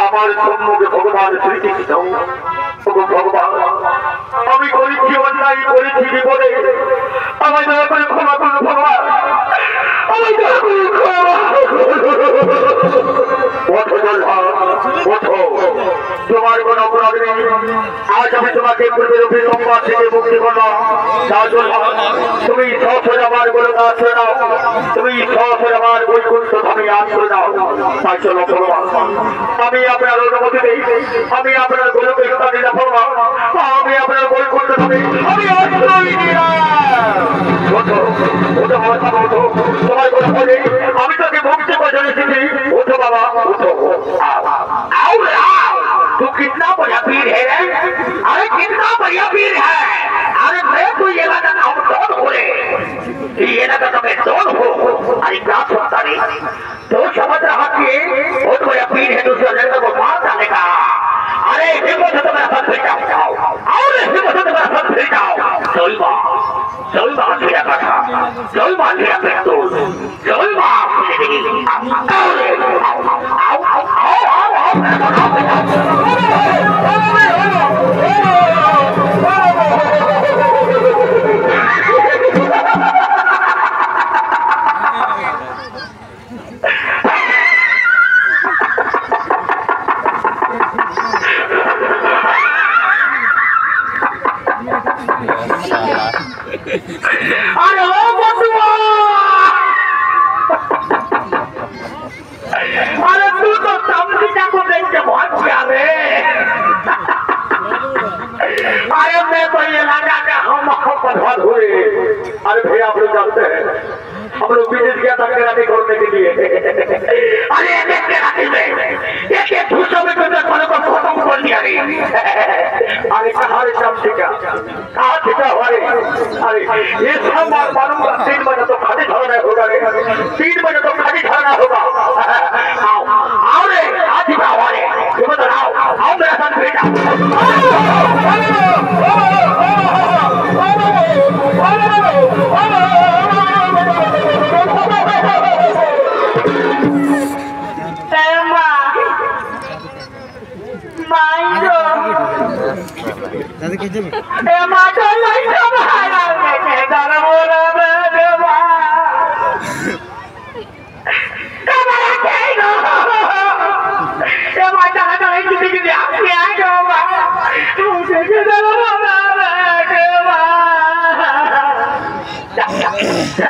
আমার সম্মুখে ভগবান শ্রীকৃষ্ণ ভগবান আমি করেছি অন্যায় করেছি বিপদে আমায় দয়া করে ক্ষমা করুন ভগবান আমায় দয়া করে ক্ষমা তোমার কোন অপরাধ নেই আজ আমি তোমাকে পূর্বের অভিলম্বা থেকে মুক্তি করলাম তুমি সহসরে আমার গোলক আশ্রয় নাও তুমি সহসরে আমার বৈকুণ্ঠ ধামে আশ্রয় নাও তাই চলো ভগবান আমি আপনার অনুমতি দেই আমি আপনার গোলকে স্থানে ভগবান আমি আপনার বৈকুণ্ঠ ধামে আমি আশ্রয় দিলাম তোমার কোনো বলে আমি তোকে মুক্তি করে এসেছি ওঠো বাবা ওঠো तू कितना बड़ा वीर है अरे कितना बढ़िया वीर है अरे मैं तो ये लगा ना हम कौन हो रहे ये लगा तो मैं कौन हो अरे क्या सुनता नहीं तो समझ रहा कि बहुत बड़ा वीर है दूसरे लड़के को मार डालने का अरे हिम्मत तो मेरा सर फिर जाओ और हिम्मत तो मेरा सर फिर जाओ चल मां तेरा कथा चल मां तेरा पिस्तौल चल मां अरे तू तो समझीजा को देख के बहुत प्यार है अरे मैं तो ये लगा कि हम बहुत हुए अरे भैया आप लोग जानते हैं हम लोग विदेश गया था केराटी खोलने के लिए अरे केराटी में एक दूसरों में तो को खत्म कर दिया अरे कहाँ शाम ठीका कहाँ ठीका हमारे अरे ये सब मालूम 3 बजे तो खाली धरना होगा 3 बजे तो खाली धरना होगा आओ रे आज ही हमारे आओ मेरा साथ बेटा দাদা কে দেবে এ মাটা লাইটা ভাড়া দেখে দাঁড়া মোরা বেদবা কামারা কেই গো এ মাটা হাতে কিছু কিছু আপনি আগে বাবা দেখে দাঁড়া মোরা বেদবা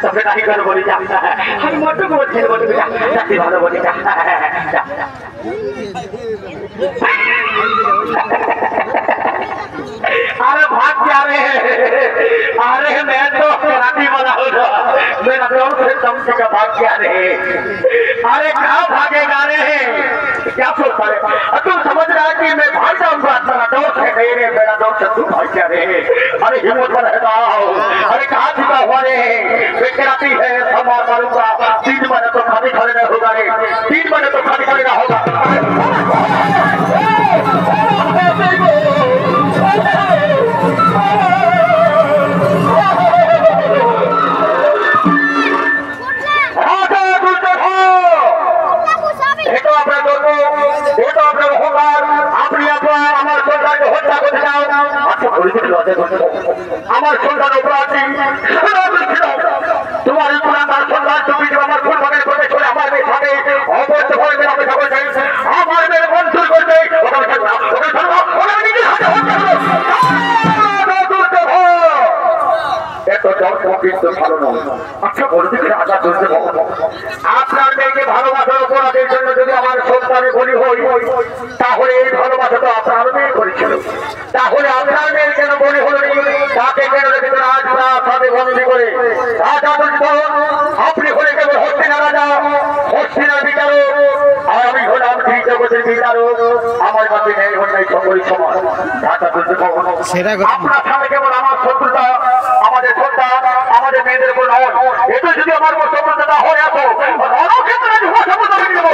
তবে নাই করে বলি যা আমি মোটু বলছি মোটু যা যাচ্ছি ভালো বলি যা अरे भाग क्या रे अरे मैं तो राती वाला हूँ मेरा दौड़ से समझ का भाग क्या रे अरे कहाँ भागेगा रे क्या सोचता रे तुम समझ रहा है कि मैं भाग जाऊंगा अपना दौड़ से नहीं रे मेरा दौड़ से तुम भाग क्या रे अरे हिम्मत में रहता हो अरे कहाँ छिपा हुआ रे बेचराती है संभाल मारूंगा 3 महीने तो खाली खड़े नहीं होगा रे 3 महीने तो खाली खड़े ना होगा আমার সন্তান অপরাধী তোমার আমার সন্তান তুমি আমার ফুল ভাগে করে চলে আমার মেয়ে থাকে অবশ্য করে মেয়ে আমি সবাই চাই আমার মেয়ে মঞ্জুর করবে কিন্তু ভালো নয় আচ্ছা বলতে আঘাত ধরতে আপনার মেয়েকে ভালোবাসার অপরাধের জন্য যদি আমার সন্তানে বলি হই তাহলে এই ভালোবাসা তো আপনার মেয়ে করেছিল তাহলে আপনার মেয়ের কেন বলি হল তাকে কেন সাথে বন্দী করে আপনি হলে কেবল হস্তিনা রাজা হস্তিনার বিচারক আর আমি হলাম জগতের বিচারক আমার কাছে নেই অন্যায় সকল সমান আপনার সামনে কেবল আমার শত্রুতা আমাদের সন্তান আমাদের মেয়েদের উপর নয় এটা যদি আমার শত্রুতা হয়ে আসো রণক্ষেত্রে আমি শত্রুতা রেখে দেবো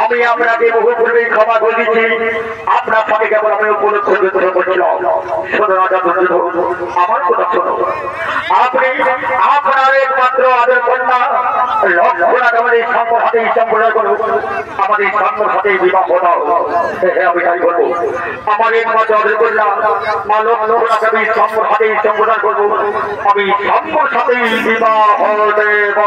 আমি আপনাকে বহু পূর্বে ক্ষমা করে দিচ্ছি আপনার সাথে কেবল আমি উপলক্ষ করছিলাম শোনো রাজা আমার কথা শোনো আপনি আপনার একমাত্র আদর কন্যা লক্ষ্মণা আমাদের সামনের হাতে সম্প্রদায় করো আমাদের সামনের হাতে বিবাহ দাও আমি তাই বলবো আমার একমাত্র আদর কন্যা মা লক্ষ্মণা আমি সামনের হাতে সম্প্রদায় করবো আমি সামনের সাথে বিবাহ দেব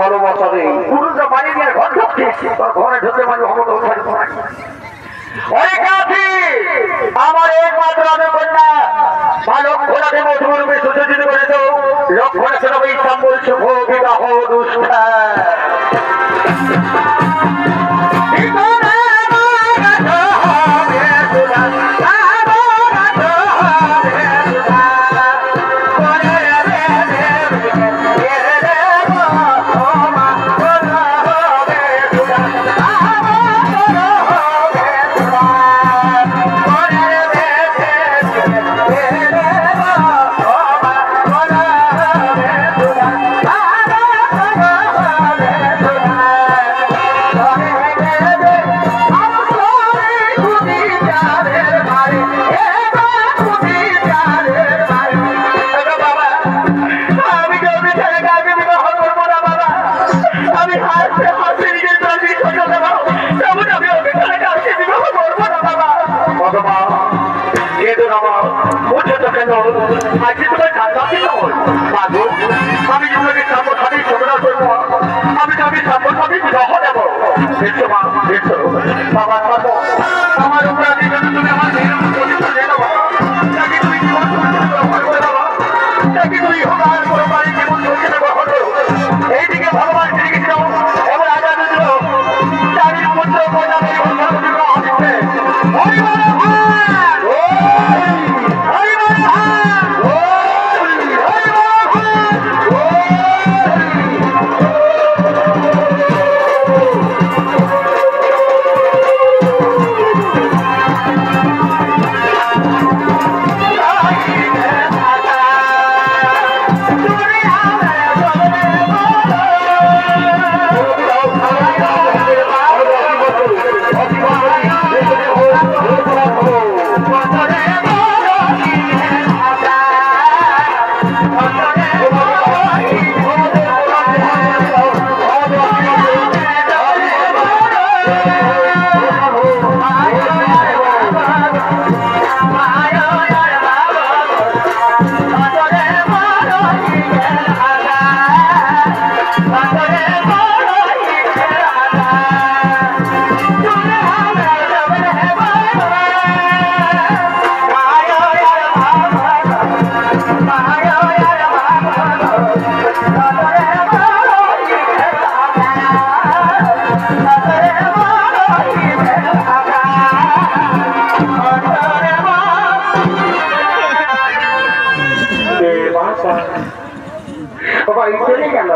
ভালোবাসা নেই পুরুষরা বাড়ি নিয়ে ঘর ঢুকছে ঘরে ঢুকে মানে আমার একমাত্র কন্যা বা লক্ষ্মণাকে মধুরূপে সুযোজিত করে তো লক্ষ্মণ সবাই সম্বল শুভ বিবাহ অনুষ্ঠান বাবা বাবা আমার উপরে দিবেন তুমি আমার মেয়ের পরিচয় দিয়ে দাও তাকে তুমি জীবন করে বাবা তাকে তুমি হোগার করে বাড়ি জীবন ধরে ব্যবহার করো এইদিকে ভগবান শ্রীকৃষ্ণ এবার আজাদ দিল চারির পুত্র কন্যা হচ্ছে হরি বল বাবা চলে গেল